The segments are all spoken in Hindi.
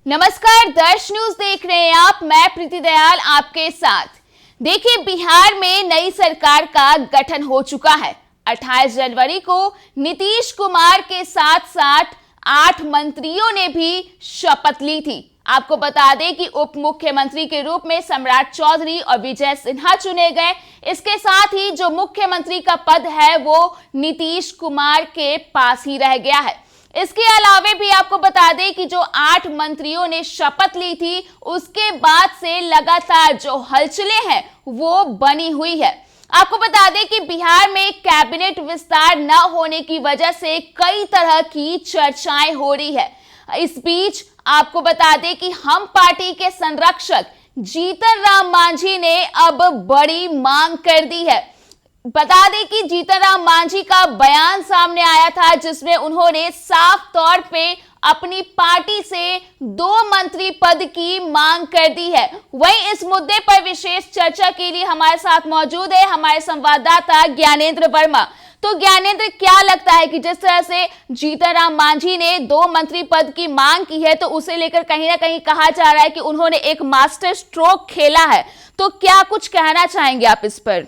नमस्कार, दर्श न्यूज देख रहे हैं आप। मैं प्रीति दयाल आपके साथ। देखिए, बिहार में नई सरकार का गठन हो चुका है। 28 जनवरी को नीतीश कुमार के साथ साथ 8 मंत्रियों ने भी शपथ ली थी। आपको बता दें कि उप मुख्यमंत्री के रूप में सम्राट चौधरी और विजय सिन्हा चुने गए। इसके साथ ही जो मुख्यमंत्री का पद है वो नीतीश कुमार के पास ही रह गया है। इसके अलावे भी आपको बता दें कि जो 8 मंत्रियों ने शपथ ली थी, उसके बाद से लगातार जो हलचलें हैं वो बनी हुई है। आपको बता दें कि बिहार में कैबिनेट विस्तार न होने की वजह से कई तरह की चर्चाएं हो रही है। इस बीच आपको बता दें कि हम पार्टी के संरक्षक जीतन राम मांझी ने अब बड़ी मांग कर दी है। बता दें कि जीतन राम मांझी का बयान सामने आया था, जिसमें उन्होंने साफ तौर पे अपनी पार्टी से 2 मंत्री पद की मांग कर दी है। वहीं इस मुद्दे पर विशेष चर्चा के लिए हमारे साथ मौजूद है हमारे संवाददाता ज्ञानेंद्र वर्मा। तो ज्ञानेंद्र, क्या लगता है कि जिस तरह से जीतन राम मांझी ने 2 मंत्री पद की मांग की है, तो उसे लेकर कहीं ना कहीं कहा जा रहा है कि उन्होंने एक मास्टर स्ट्रोक खेला है। तो क्या कुछ कहना चाहेंगे आप इस पर?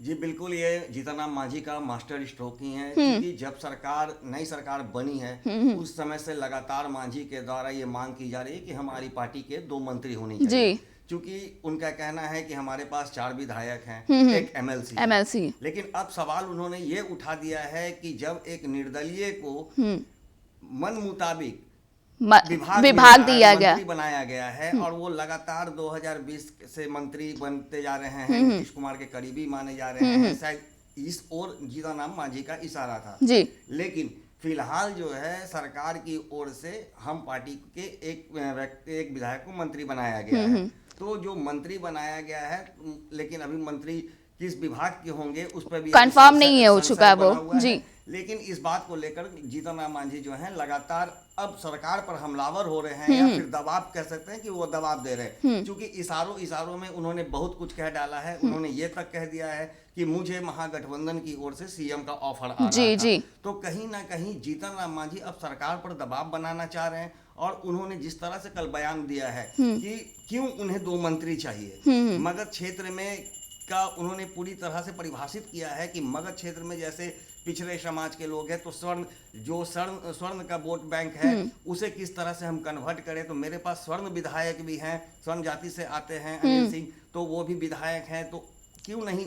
जी बिल्कुल, ये जीतन राम मांझी का मास्टर स्ट्रोक ही है, क्योंकि जब नई सरकार बनी है उस समय से लगातार मांझी के द्वारा ये मांग की जा रही है कि हमारी पार्टी के 2 मंत्री होने चाहिए। क्योंकि उनका कहना है कि हमारे पास 4 विधायक हैं, एक एमएलसी। लेकिन अब सवाल उन्होंने ये उठा दिया है कि जब एक निर्दलीय को मन मुताबिक विभाग दिया गया, मंत्री बनाया गया है और वो लगातार 2020 से मंत्री बनते जा रहे हैं, नीतीश कुमार के करीबी माने जा रहे हैं। शायद इस ओर जीतन राम मांझी का इशारा था जी। लेकिन फिलहाल जो है सरकार की ओर से हम पार्टी के एक विधायक को मंत्री बनाया गया है। तो जो मंत्री बनाया गया है, लेकिन अभी मंत्री किस विभाग के होंगे उस पर भी कंफर्म नहीं हो चुका है वो जी। लेकिन इस बात को लेकर जीतन राम मांझी जो है लगातार अब सरकार पर हमलावर हो रहे हैं, या फिर दबाव कह सकते हैं कि वो दबाव दे रहे हैं। क्योंकि इशारों में उन्होंने बहुत कुछ कह डाला है। उन्होंने ये तक कह दिया है कि मुझे महागठबंधन की ओर से सीएम का ऑफर आ रहा था। तो कहीं ना कहीं जीतन राम मांझी अब सरकार पर दबाव बनाना चाह रहे हैं। और उन्होंने जिस तरह से कल बयान दिया है कि क्यों उन्हें 2 मंत्री चाहिए, मगध क्षेत्र में का उन्होंने पूरी तरह से परिभाषित किया है कि मगध क्षेत्र में जैसे पिछड़े समाज के लोग हैं, तो स्वर्ण का वोट बैंक है, उसे किस तरह से हम कन्वर्ट करें। तो मेरे पास स्वर्ण विधायक भी हैं, स्वर्ण जाति से आते हैं अनिल सिंह, तो वो भी विधायक हैं, तो क्यों नहीं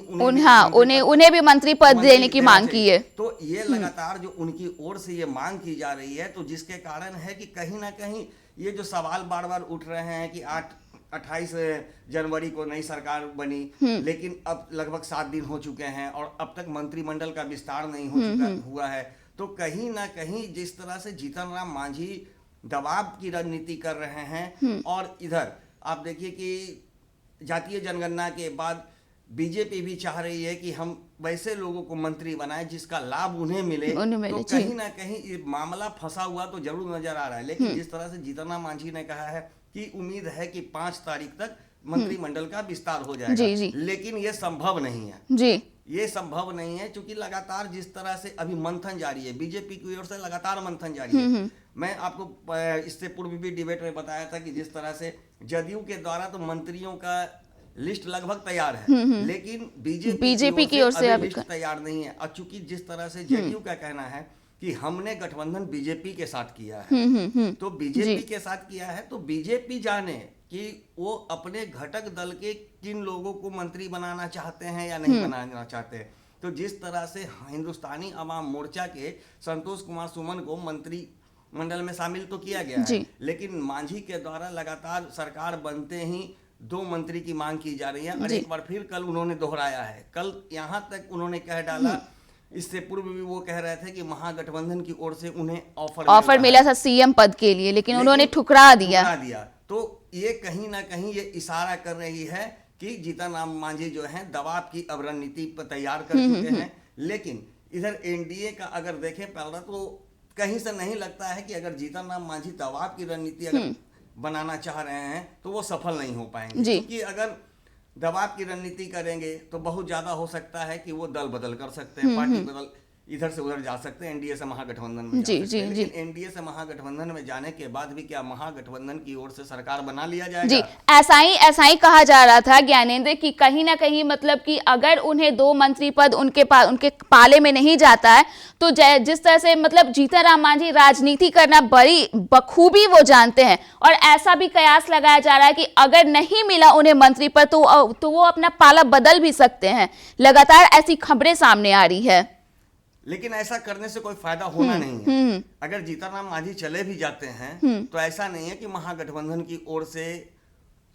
उन्हें भी मंत्री पद देने की मांग की है। तो ये लगातार जो उनकी ओर से ये मांग की जा रही है, तो जिसके कारण है कि कहीं ना कहीं ये जो सवाल बार बार उठ रहे हैं कि 28 जनवरी को नई सरकार बनी, लेकिन अब लगभग 7 दिन हो चुके हैं और अब तक मंत्रिमंडल का विस्तार नहीं हुआ है। तो कहीं ना कहीं जिस तरह से जीतन राम मांझी दबाव की राजनीति कर रहे हैं, और इधर आप देखिए कि जातीय जनगणना के बाद बीजेपी भी चाह रही है कि हम वैसे लोगों को मंत्री बनाएं जिसका लाभ उन्हें मिले। तो कहीं ना कहीं ये मामला फंसा हुआ तो जरूर नजर आ रहा है। लेकिन जिस तरह से जीतन राम मांझी ने कहा है कि उम्मीद है कि 5 तारीख तक मंत्रिमंडल का विस्तार हो जाएगा, लेकिन ये संभव नहीं है ये संभव नहीं है, क्योंकि लगातार जिस तरह से अभी मंथन जारी है, बीजेपी की ओर से लगातार मंथन जारी है। मैं आपको इससे पूर्व भी डिबेट में बताया था कि जिस तरह से जदयू के द्वारा तो मंत्रियों का लिस्ट लगभग तैयार है, लेकिन बीजेपी की ओर से अभी लिस्ट तैयार नहीं है। और चूंकि जिस तरह से जदयू का कहना है कि हमने गठबंधन बीजेपी के साथ किया है, तो बीजेपी के साथ किया है, तो बीजेपी जाने कि वो अपने घटक दल के किन लोगों को मंत्री बनाना चाहते हैं या नहीं बनाना चाहते हैं। तो जिस तरह से हिंदुस्तानी अवाम मोर्चा के संतोष कुमार सुमन को मंत्री मंडल में शामिल तो किया गया है, लेकिन मांझी के द्वारा लगातार सरकार बनते ही 2 मंत्री की मांग की जा रही है। और एक बार फिर कल उन्होंने दोहराया है, कल यहाँ तक उन्होंने कह डाला, इससे पूर्व भी वो कह रहे थे कि महागठबंधन की ओर से उन्हें ऑफर मिला था सीएम पद के लिए, लेकिन उन्होंने ठुकरा दिया। तो ये कहीं ना कहीं ये इशारा कर रही है कि जीतन राम मांझी जो है दबाव की अब रणनीति तैयार कर चुके हैं। लेकिन इधर एनडीए का अगर देखें पहला, तो कहीं से नहीं लगता है कि अगर जीतन राम मांझी दबाव की रणनीति अगर बनाना चाह रहे हैं तो वो सफल नहीं हो पाएंगे, क्योंकि अगर दबाव की रणनीति करेंगे तो बहुत ज्यादा हो सकता है कि वो दल बदल कर सकते हैं, पार्टी बदल। इधर से उधर जा सकते हैं, एनडीए से महागठबंधन में जा सकते हैं। लेकिन एनडीए से महागठबंधन में जाने के बाद भी क्या महागठबंधन की ओर से सरकार बना लिया जाएगा? जी, ऐसा ही कहा जा रहा था ज्ञानेंद्र कि कहीं ना कहीं मतलब कि अगर उन्हें 2 मंत्री पद उनके पाले में नहीं जाता है तो जिस तरह से मतलब जीतन राम मांझी राजनीति करना बड़ी बखूबी वो जानते हैं, और ऐसा भी कयास लगाया जा रहा है कि अगर नहीं मिला उन्हें मंत्री पद तो वो अपना पाला बदल भी सकते हैं। लगातार ऐसी खबरें सामने आ रही है। लेकिन ऐसा करने से कोई फायदा होना नहीं है। अगर जीतन राम मांझी चले भी जाते हैं तो ऐसा नहीं है कि महागठबंधन की ओर से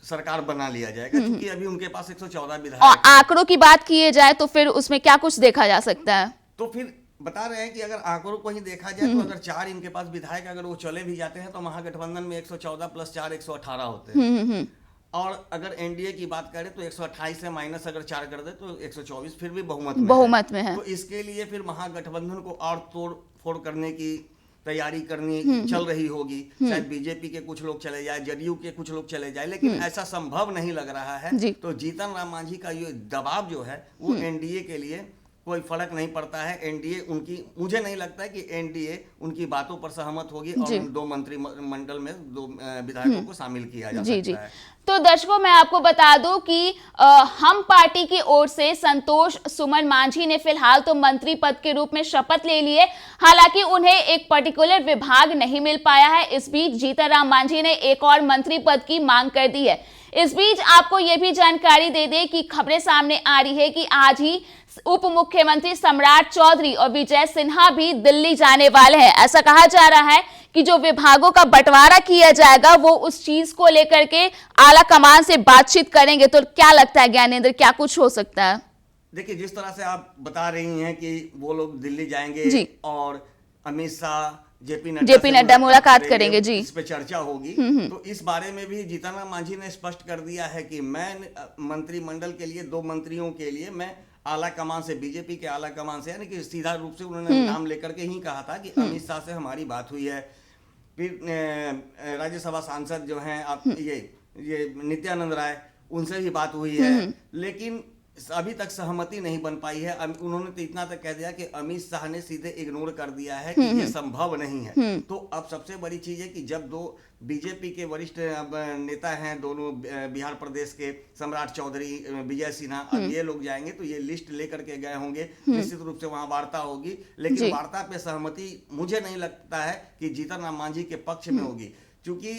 सरकार बना लिया जाएगा, क्योंकि अभी उनके पास 114 विधायक और आंकड़ों की बात किए जाए तो फिर उसमें क्या कुछ देखा जा सकता है? तो फिर बता रहे हैं कि अगर आंकड़ों को ही देखा जाए तो अगर 4 इनके पास विधायक अगर वो चले भी जाते हैं तो महागठबंधन में 114 + 4 118 होते हैं। और अगर एनडीए की बात करें तो 128 से माइनस अगर 4 कर दे तो 124 फिर भी बहुमत में है। तो इसके लिए फिर महागठबंधन को और तोड़ फोड़ करने की तैयारी करनी चल रही होगी। शायद बीजेपी के कुछ लोग चले जाए, जदयू के कुछ लोग चले जाए, लेकिन ऐसा संभव नहीं लग रहा है। तो जीतन राम मांझी का ये दबाव जो है वो एनडीए के लिए कोई फर्क नहीं पड़ता है। एनडीए उनकी, मुझे नहीं लगता है कि एनडीए उनकी बातों पर सहमत होगी और 2 मंत्रिमंडल में 2 विधायकों को शामिल किया जा सकता है। तो दर्शकों, मैं आपको बता दूं कि हम पार्टी की ओर से संतोष सुमन मांझी ने फिलहाल तो मंत्री पद के रूप में शपथ ले ली है। हालांकि उन्हें एक पर्टिकुलर विभाग नहीं मिल पाया है। इस बीच जीतन राम मांझी ने एक और मंत्री पद की मांग कर दी है। इस बीच आपको यह भी जानकारी दे दें कि खबरें सामने आ रही है कि आज ही उप मुख्यमंत्री सम्राट चौधरी और विजय सिन्हा भी दिल्ली जाने वाले हैं। ऐसा कहा जा रहा है कि जो विभागों का बंटवारा किया जाएगा वो उस चीज को लेकर के आला कमान से बातचीत करेंगे। तो क्या लगता है ज्ञानेंद्र, क्या कुछ हो सकता है? देखिए, जिस तरह से आप बता रही हैं कि वो लोग दिल्ली जाएंगे और अमित शाह जेपी नड्डा मुलाकात करेंगे जी, इस पे चर्चा होगी। तो इस बारे में भी जीतन राम मांझी ने स्पष्ट कर दिया है कि मैं मंत्रिमंडल के लिए 2 मंत्रियों के लिए मैं आला कमान से, बीजेपी के आला कमान से, यानी कि सीधा रूप से उन्होंने नाम लेकर के ही कहा था कि अमित शाह से हमारी बात हुई है। फिर राज्यसभा सांसद जो हैं आप ये नित्यानंद राय, उनसे भी बात हुई है, लेकिन अभी तक सहमति नहीं बन पाई है। उन्होंने तो इतना तक कह दिया कि अमित शाह ने सीधे इग्नोर कर दिया है कि ये संभव नहीं है। तो अब सबसे बड़ी चीज है कि जब 2 बीजेपी के वरिष्ठ नेता हैं दोनों बिहार प्रदेश के, सम्राट चौधरी, विजय सिन्हा, अब ये लोग जाएंगे तो ये लिस्ट लेकर के गए होंगे। निश्चित रूप से वहां वार्ता होगी, लेकिन वार्ता पे सहमति मुझे नहीं लगता है कि जीतन राम मांझी के पक्ष में होगी, क्योंकि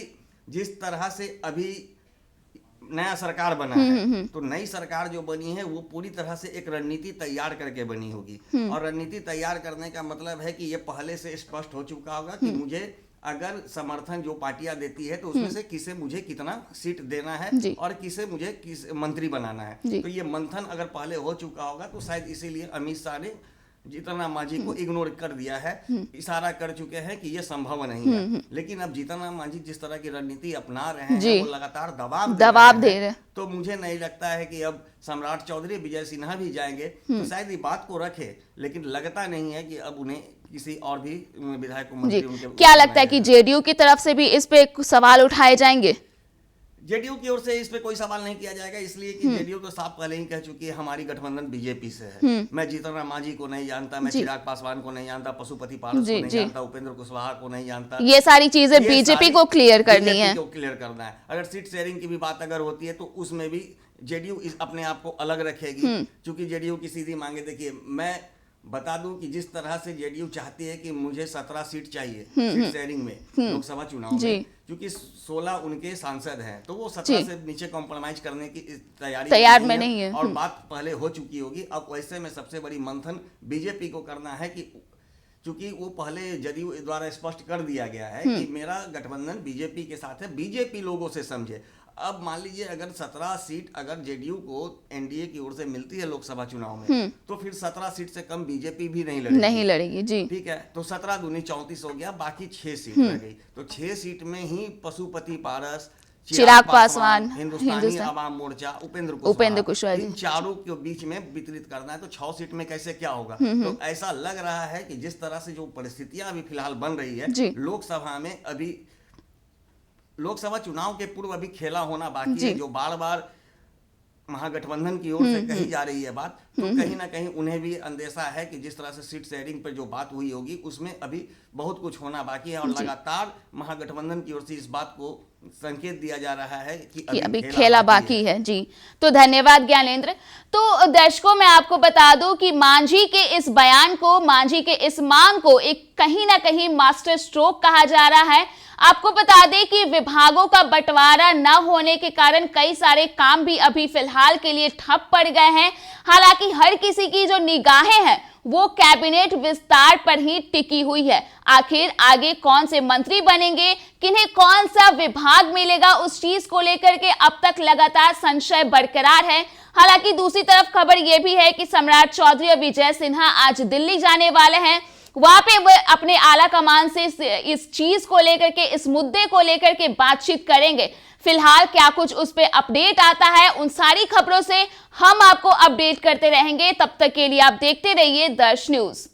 जिस तरह से अभी नया सरकार बना है तो नई सरकार जो बनी है वो पूरी तरह से एक रणनीति तैयार करके बनी होगी। और रणनीति तैयार करने का मतलब है कि ये पहले से स्पष्ट हो चुका होगा कि मुझे अगर समर्थन जो पार्टियां देती है तो उसमें से किसे मुझे कितना सीट देना है और किसे मुझे किस मंत्री बनाना है। तो ये मंथन अगर पहले हो चुका होगा तो शायद इसीलिए अमित शाह ने जीतन राम मांझी को इग्नोर कर दिया है, इशारा कर चुके हैं कि ये संभव नहीं है। लेकिन अब जीतन राम मांझी जिस तरह की रणनीति अपना रहे हैं, वो लगातार दबाव दे रहे हैं, तो मुझे नहीं लगता है कि अब सम्राट चौधरी, विजय सिन्हा भी जाएंगे तो शायद ये बात को रखे, लेकिन लगता नहीं है कि अब उन्हें किसी और भी विधायक को मंत्री। क्या लगता है कि जेडीयू की तरफ से भी इस पे सवाल उठाए जाएंगे? जेडीयू की ओर से इस पे कोई सवाल नहीं किया जाएगा, इसलिए कि जेडीयू तो साफ पहले ही कह चुकी है हमारी गठबंधन बीजेपी से है। मैं जीतन राम मांझी को नहीं जानता, मैं चिराग पासवान को नहीं जानता, पशुपति पारस को नहीं जानता, उपेंद्र कुशवाहा को नहीं जानता। ये सारी चीजें बीजेपी को क्लियर करनी है, क्लियर करना है। अगर सीट शेयरिंग की भी बात अगर होती है तो उसमें भी जेडीयू अपने आप को अलग रखेगी, क्योंकि जेडीयू की सीधी मांगे, देखिए मैं बता दूं कि जिस तरह से जेडीयू चाहती है कि मुझे 17 सीट चाहिए सीट शेयरिंग में लोकसभा चुनाव में, क्योंकि 16 उनके सांसद हैं, तो वो 17 से नीचे कॉम्प्रोमाइज करने की तैयार में नहीं है। और बात पहले हो चुकी होगी। अब वैसे में सबसे बड़ी मंथन बीजेपी को करना है कि चूंकि वो पहले जदयू द्वारा स्पष्ट कर दिया गया है कि मेरा गठबंधन बीजेपी के साथ है, बीजेपी लोगों से समझे। अब मान लीजिए अगर 17 सीट अगर जेडीयू को एनडीए की ओर से मिलती है लोकसभा चुनाव में, तो फिर 17 सीट से कम बीजेपी भी नहीं लड़ेगी जी। ठीक है, तो 17 दूनी 34 हो गया, बाकी 6 सीट रह गई। तो 6 सीट में ही पशुपति पारस, चिराग पासवान, हिंदुस्तानी आवाम मोर्चा, उपेंद्र कुशवाहा, इन चारों के बीच में वितरित करना है। तो 6 सीट में कैसे क्या होगा? तो ऐसा लग रहा है कि जिस तरह से जो परिस्थितियां अभी फिलहाल बन रही है लोकसभा में, अभी लोकसभा चुनाव के पूर्व अभी खेला होना बाकी है, जो बार बार महागठबंधन की ओर से कही जा रही है बात, तो कहीं ना कहीं उन्हें भी अंदेशा है कि जिस तरह से सीट शेयरिंग पर जो बात हुई होगी उसमें अभी बहुत कुछ होना बाकी है, और लगातार महागठबंधन की ओर से इस बात को संकेत दिया जा रहा है कि अभी खेला बाकी है। जी, तो धन्यवाद ज्ञानेंद्र। तो दर्शकों, मैं आपको बता दूं कि मांझी के इस बयान को, मांझी के इस मांग को एक कहीं ना कहीं मास्टर स्ट्रोक कहा जा रहा है। आपको बता दें कि विभागों का बंटवारा न होने के कारण कई सारे काम भी अभी फिलहाल के लिए ठप पड़ गए हैं। हालांकि हर किसी की जो निगाहें हैं वो कैबिनेट विस्तार पर ही टिकी हुई है। आखिर आगे कौन से मंत्री बनेंगे, किन्हें कौन सा विभाग मिलेगा, उस चीज को लेकर के अब तक लगातार संशय बरकरार है। हालांकि दूसरी तरफ खबर यह भी है कि सम्राट चौधरी और विजय सिन्हा आज दिल्ली जाने वाले हैं। वहां पे वे अपने आला कमान से इस चीज को लेकर के, इस मुद्दे को लेकर के बातचीत करेंगे। फिलहाल क्या कुछ उस पे अपडेट आता है, उन सारी खबरों से हम आपको अपडेट करते रहेंगे। तब तक के लिए आप देखते रहिए दर्श न्यूज।